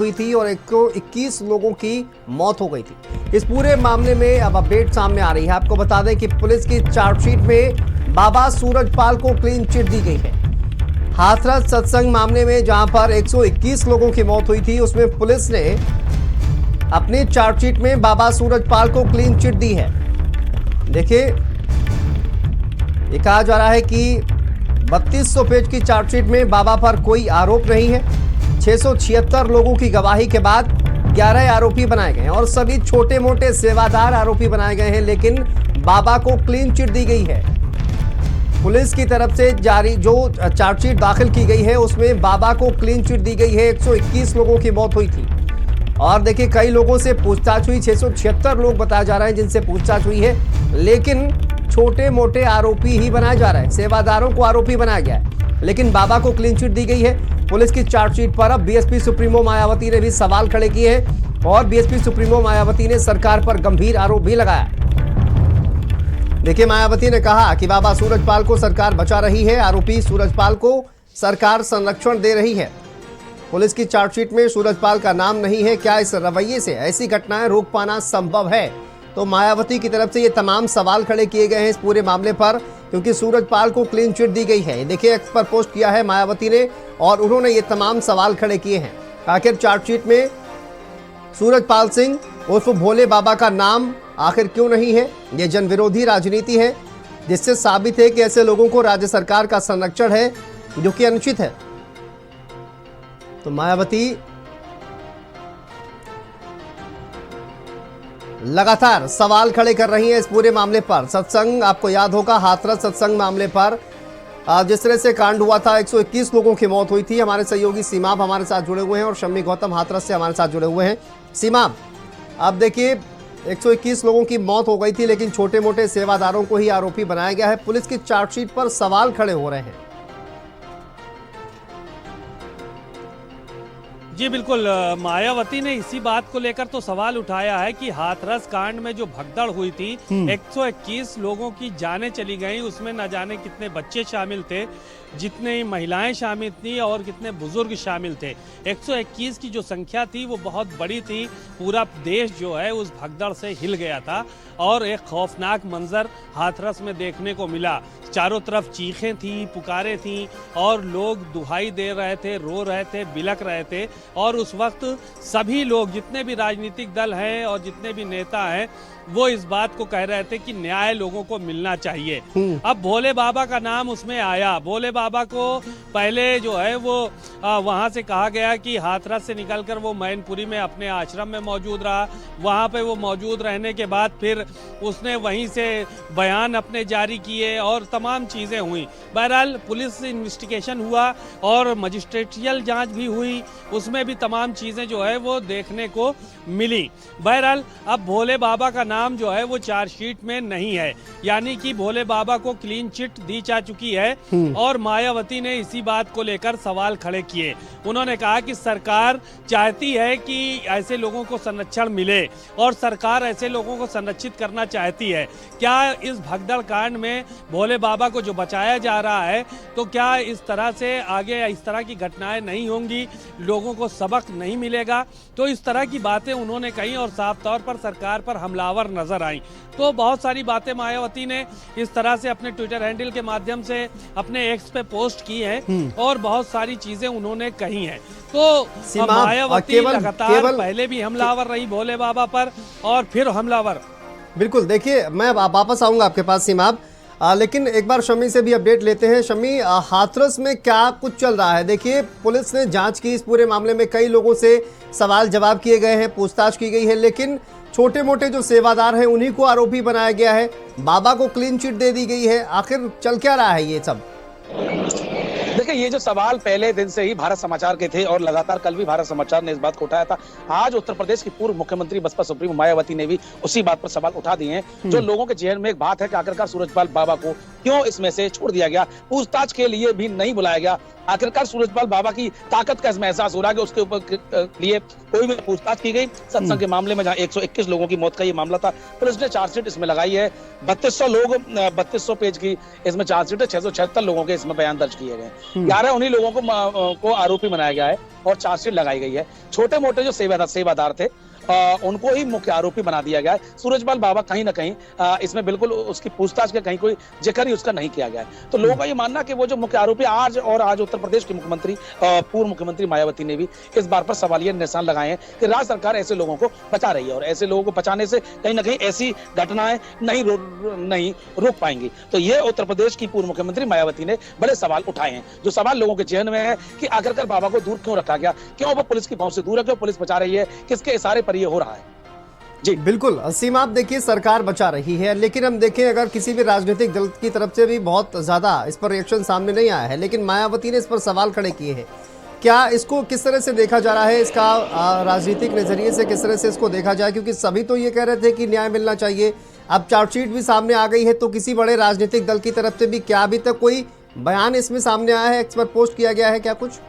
हुई थी और 121 लोगों की मौत हो गई थी। इस पूरे मामले में अब अपडेट सामने आ रही है। आपको बता दें कि पुलिस की चार्जशीट में बाबा सूरजपाल को क्लीन चिट दी गई है। हाथरस सत्संग मामले में जहां पर 121 लोगों की मौत हुई थी, उसमें पुलिस ने अपनी चार्जशीट में बाबा सूरजपाल को क्लीन चिट दी है। देखिए, ये कहा जा रहा है कि 3200 पेज की चार्जशीट में बाबा पर कोई आरोप नहीं है। 676 लोगों की गवाही के बाद 11 आरोपी बनाए गए हैं और सभी छोटे मोटे सेवादार आरोपी बनाए गए हैं, लेकिन बाबा को क्लीन चिट दी गई है। पुलिस की तरफ से जारी जो चार्जशीट दाखिल की गई है, उसमें बाबा को क्लीन चिट दी गई है। 121 लोगों की मौत हुई थी और देखिए, कई लोगों से पूछताछ हुई। 676 लोग बताया जा रहे हैं जिनसे पूछताछ हुई है, लेकिन छोटे मोटे आरोपी ही बनाए जा रहे हैं। सेवादारों को आरोपी बनाया गया है, लेकिन बाबा को क्लीन चिट दी गई है। पुलिस की चार्जशीट पर अब बीएसपी सुप्रीमो मायावती ने भी सवाल खड़े किए हैं और बीएसपी सुप्रीमो मायावती ने सरकार पर गंभीर आरोप भी लगाया। देखिए, मायावती ने कहा कि बाबा सूरजपाल को सरकार बचा रही है, आरोपी सूरजपाल को सरकार संरक्षण दे रही है। पुलिस की चार्जशीट में सूरजपाल का नाम नहीं है। क्या इस रवैये से ऐसी घटनाएं रोक पाना संभव है? तो मायावती की तरफ से ये तमाम सवाल खड़े किए गए हैं इस पूरे मामले पर, क्योंकि सूरजपाल को क्लीन चिट दी गई है। देखिए, एक्स पर पोस्ट किया है मायावती ने और उन्होंने ये तमाम सवाल खड़े किए हैं। आखिर चार्जशीट में सूरजपाल सिंह उर्फ भोले बाबा का नाम आखिर क्यों नहीं है? ये जनविरोधी राजनीति है, जिससे साबित है कि ऐसे लोगों को राज्य सरकार का संरक्षण है, जो कि अनुचित है। तो मायावती लगातार सवाल खड़े कर रही हैं इस पूरे मामले पर। सत्संग, आपको याद होगा, हाथरस सत्संग मामले पर जिस तरह से कांड हुआ था, 121 लोगों की मौत हुई थी। हमारे सहयोगी सीमाब हमारे साथ जुड़े हुए हैं और शम्मी गौतम हाथरस से हमारे साथ जुड़े हुए हैं। सीमाब, अब देखिए, 121 लोगों की मौत हो गई थी, लेकिन छोटे मोटे सेवादारों को ही आरोपी बनाया गया है। पुलिस की चार्जशीट पर सवाल खड़े हो रहे हैं। जी बिल्कुल, मायावती ने इसी बात को लेकर तो सवाल उठाया है कि हाथरस कांड में जो भगदड़ हुई थी, 121 लोगों की जानें चली गई, उसमें न जाने कितने बच्चे शामिल थे, जितने महिलाएं शामिल थी और कितने बुजुर्ग शामिल थे। 121 की जो संख्या थी वो बहुत बड़ी थी। पूरा देश जो है उस भगदड़ से हिल गया था और एक खौफनाक मंजर हाथरस में देखने को मिला। चारों तरफ चीखें थी, पुकारें थी और लोग दुहाई दे रहे थे, रो रहे थे, बिलक रहे थे। और उस वक्त सभी लोग, जितने भी राजनीतिक दल हैं और जितने भी नेता हैं, वो इस बात को कह रहे थे कि न्याय लोगों को मिलना चाहिए। अब भोले बाबा का नाम उसमें आया। भोले बाबा को पहले जो है वो वहाँ से कहा गया कि हाथरस से निकलकर वो मैनपुरी में अपने आश्रम में मौजूद रहा। वहाँ पे वो मौजूद रहने के बाद फिर उसने वहीं से बयान अपने जारी किए और तमाम चीज़ें हुई। बहरहाल पुलिस इन्वेस्टिगेशन हुआ और मजिस्ट्रेटियल जांच भी हुई, उसमें भी तमाम चीज़ें जो है वो देखने को मिली। बहरहाल अब भोले बाबा का नाम जो है वो चार्जशीट में नहीं है, यानी कि भोले बाबा को क्लीन चिट दी जा चुकी है। और मायावती ने इसी बात को लेकर सवाल खड़े किए। उन्होंने कहा कि सरकार चाहती है कि ऐसे लोगों को संरक्षण मिले और सरकार ऐसे लोगों को संरक्षित करना चाहती है। क्या इस भगदड़ कांड में भोले बाबा को जो बचाया जा रहा है, तो क्या इस तरह से आगे इस तरह की घटनाएं नहीं होंगी, लोगों को सबक नहीं मिलेगा? तो इस तरह की बातें उन्होंने कही और साफ तौर पर सरकार पर हमलावर नजर आई। तो बहुत सारी बातें मायावती ने इस तरह से अपने ट्विटर हैंडल के माध्यम से अपने एक्स पे पोस्ट की है और बहुत सारी चीजें उन्होंने कही हैं। तो मायावती लगातार पहले भी हमलावर रही भोले बाबा पर और फिर हमलावर। बिल्कुल, देखिए, मैं वापस आऊंगा आपके पास सीमाब, लेकिन एक बार शम्मी से भी अपडेट लेते हैं। शम्मी, हाथरस में क्या कुछ चल रहा है? देखिए, पुलिस ने जांच की इस पूरे मामले में, कई लोगों से सवाल जवाब किए गए हैं, पूछताछ की गई है, लेकिन छोटे मोटे जो सेवादार हैं उन्हीं को आरोपी बनाया गया है। बाबा को क्लीन चिट दे दी गई है। आखिर चल क्या रहा है ये सब? देखिए, ये जो सवाल पहले दिन से ही भारत समाचार के थे और लगातार कल भी भारत समाचार ने इस बात को उठाया था। आज उत्तर प्रदेश की पूर्व मुख्यमंत्री बसपा सुप्रीमो मायावती ने भी उसी बात पर सवाल उठा दिए हैं। जो लोगों के जहन में एक बात है कि आखिरकार सूरजपाल बाबा को क्यों इसमें से छोड़ दिया गया, पूछताछ के लिए भी नहीं बुलाया गया। आखिरकार सूरजपाल बाबा की ताकत का इसमें एहसास हो रहा है कि उसके ऊपर लिए कोई भी पूछताछ की गई। सत्संग के मामले में जहां 121 लोगों की मौत का ये मामला था, पुलिस ने चार्जशीट इसमें लगाई है। 3200 पेज की इसमें चार्जशीट है, 676 लोगों के इसमें बयान दर्ज किए गए। 11 उन्हीं लोगों को आरोपी बनाया गया है और चार्जशीट लगाई गई है। छोटे मोटे जो सेवादार थे उनको ही मुख्य आरोपी बना दिया गया है। सूरजपाल बाबा कहीं ना कहीं इसमें बिल्कुल उसकी पूछताछ के कहीं कोई जिक्र ही उसका नहीं किया गया है। तो लोगों का ये मानना कि वो जो मुख्य आरोपी आज उत्तर प्रदेश के मुख्यमंत्री पूर्व मुख्यमंत्री मायावती ने भी इस बार पर सवालिया निशान लगाए हैं कि राज्य सरकार ऐसे लोगों को बचा रही है और ऐसे लोगों को बचाने से कहीं ना कहीं ऐसी घटनाएं नहीं रोक पाएंगी। तो ये उत्तर प्रदेश की पूर्व मुख्यमंत्री मायावती ने बड़े सवाल उठाए हैं। जो सवाल लोगों के जहन में है कि आखिरकार बाबा को दूर क्यों रखा गया, क्यों वो पुलिस की पहुंच से दूर है, क्यों पुलिस बचा रही है, किसके इशारे पर ये हो रहा है। जी बिल्कुल सीमा, आप देखिए सरकार बचा रही है, लेकिन हम देखें अगर किसी भी राजनीतिक दल की तरफ से भी बहुत ज्यादा इस पर रिएक्शन सामने नहीं आया है, लेकिन मायावती ने इस पर सवाल खड़े किए हैं। क्या इसको किस तरह से देखा जा रहा है, इसका राजनीतिक नजरिए से किस तरह से इसको देखा जाए, क्योंकि सभी तो ये कह रहे थे कि न्याय मिलना चाहिए। अब चार्जशीट भी सामने आ गई है, तो किसी बड़े राजनीतिक दल की तरफ से भी क्या अभी तक कोई बयान इसमें सामने आया है, इस पर पोस्ट किया गया है क्या कुछ?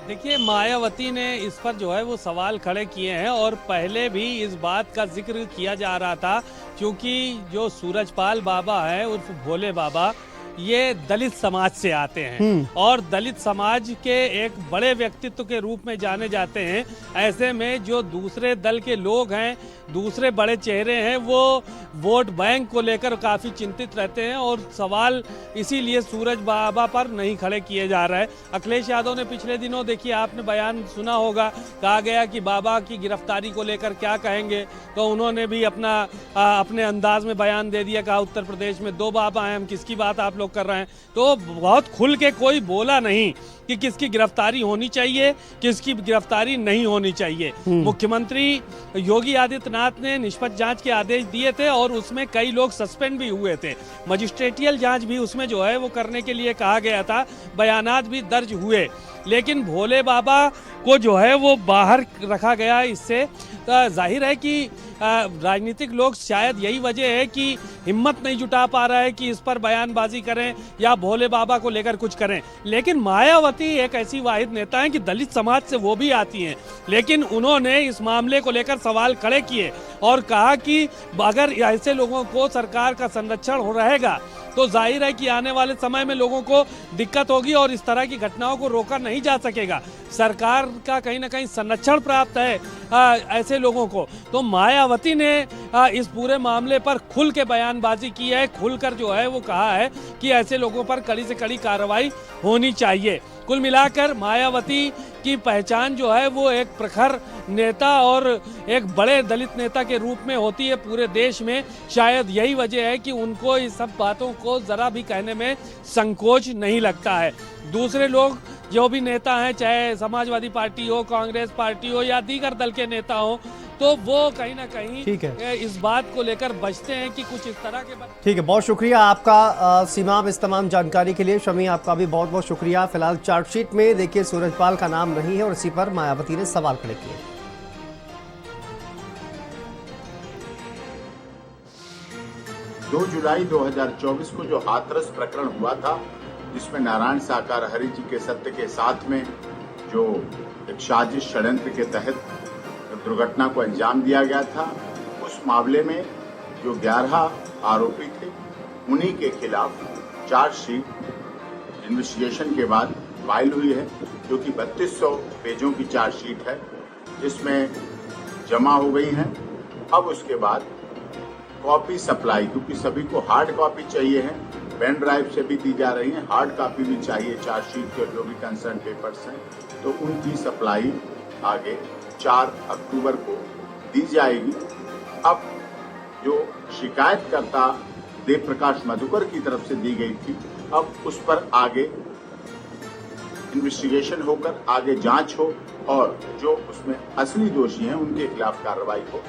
देखिए, मायावती ने इस पर जो है वो सवाल खड़े किए हैं और पहले भी इस बात का जिक्र किया जा रहा था, क्योंकि जो सूरजपाल बाबा है उर्फ भोले बाबा, ये दलित समाज से आते हैं और दलित समाज के एक बड़े व्यक्तित्व के रूप में जाने जाते हैं। ऐसे में जो दूसरे दल के लोग हैं, दूसरे बड़े चेहरे हैं, वो वोट बैंक को लेकर काफ़ी चिंतित रहते हैं और सवाल इसीलिए सूरज बाबा पर नहीं खड़े किए जा रहे हैं। अखिलेश यादव ने पिछले दिनों, देखिए आपने बयान सुना होगा, कहा गया कि बाबा की गिरफ्तारी को लेकर क्या कहेंगे, तो उन्होंने भी अपने अंदाज में बयान दे दिया, कहा उत्तर प्रदेश में 2 बाबा हैं, हम किसकी बात आप लोग कर रहे हैं। तो बहुत खुल के कोई बोला नहीं कि किसकी गिरफ्तारी होनी चाहिए, किसकी गिरफ्तारी नहीं होनी चाहिए। मुख्यमंत्री योगी आदित्यनाथ ने निष्पक्ष जांच के आदेश दिए थे और उसमें कई लोग सस्पेंड भी हुए थे। मजिस्ट्रेटियल जांच भी उसमें जो है वो करने के लिए कहा गया था, बयानात भी दर्ज हुए, लेकिन भोले बाबा को जो है वो बाहर रखा गया। इससे जाहिर है कि राजनीतिक लोग शायद यही वजह है कि हिम्मत नहीं जुटा पा रहा है कि इस पर बयानबाजी करें या भोले बाबा को लेकर कुछ करें। लेकिन मायावती एक ऐसी वाहिद नेता है कि दलित समाज से वो भी आती हैं, लेकिन उन्होंने इस मामले को लेकर सवाल खड़े किए और कहा कि अगर ऐसे लोगों को सरकार का संरक्षण हो रहेगा तो जाहिर है कि आने वाले समय में लोगों को दिक्कत होगी और इस तरह की घटनाओं को रोका नहीं जा सकेगा। सरकार का कहीं ना कहीं संरक्षण प्राप्त है ऐसे लोगों को। तो मायावती ने इस पूरे मामले पर खुल के बयानबाजी की है, खुलकर जो है वो कहा है कि ऐसे लोगों पर कड़ी से कड़ी कार्रवाई होनी चाहिए। कुल मिलाकर मायावती की पहचान जो है वो एक प्रखर नेता और एक बड़े दलित नेता के रूप में होती है पूरे देश में। शायद यही वजह है कि उनको इस सब बातों को जरा भी कहने में संकोच नहीं लगता है। दूसरे लोग जो भी नेता हैं, चाहे समाजवादी पार्टी हो, कांग्रेस पार्टी हो या दीगर दल के नेता हो, तो वो कहीं ना कहीं इस बात को लेकर बचते हैं कि कुछ इस तरह के। ठीक है, बहुत शुक्रिया आपका सीमा, इस तमाम जानकारी के लिए। शमी, आपका भी बहुत बहुत शुक्रिया। फिलहाल चार्जशीट में देखिए सूरजपाल का नाम नहीं है और इसी पर मायावती ने सवाल खड़े किए। 2 जुलाई 2024 को जो हाथरस प्रकरण हुआ था, जिसमें नारायण साकार हरि जी के सत्य के साथ में जो एक साजिश षड्यंत्र के तहत दुर्घटना को अंजाम दिया गया था, उस मामले में जो 11 आरोपी थे उन्हीं के खिलाफ चार्जशीट इन्वेस्टिगेशन के बाद फाइल हुई है, जो कि 3200 पेजों की चार्जशीट है, जिसमें जमा हो गई हैं। अब उसके बाद कॉपी सप्लाई, क्योंकि सभी को हार्ड कॉपी चाहिए है, पेन ड्राइव से भी दी जा रही है, हार्ड कॉपी भी चाहिए चार्जशीट के जो भी कंसर्न पेपर्स हैं, तो उनकी सप्लाई आगे 4 अक्टूबर को दी जाएगी। अब जो शिकायतकर्ता देव प्रकाश मधुकर की तरफ से दी गई थी, अब उस पर आगे इन्वेस्टिगेशन होकर आगे जांच हो और जो उसमें असली दोषी हैं उनके खिलाफ कार्रवाई हो।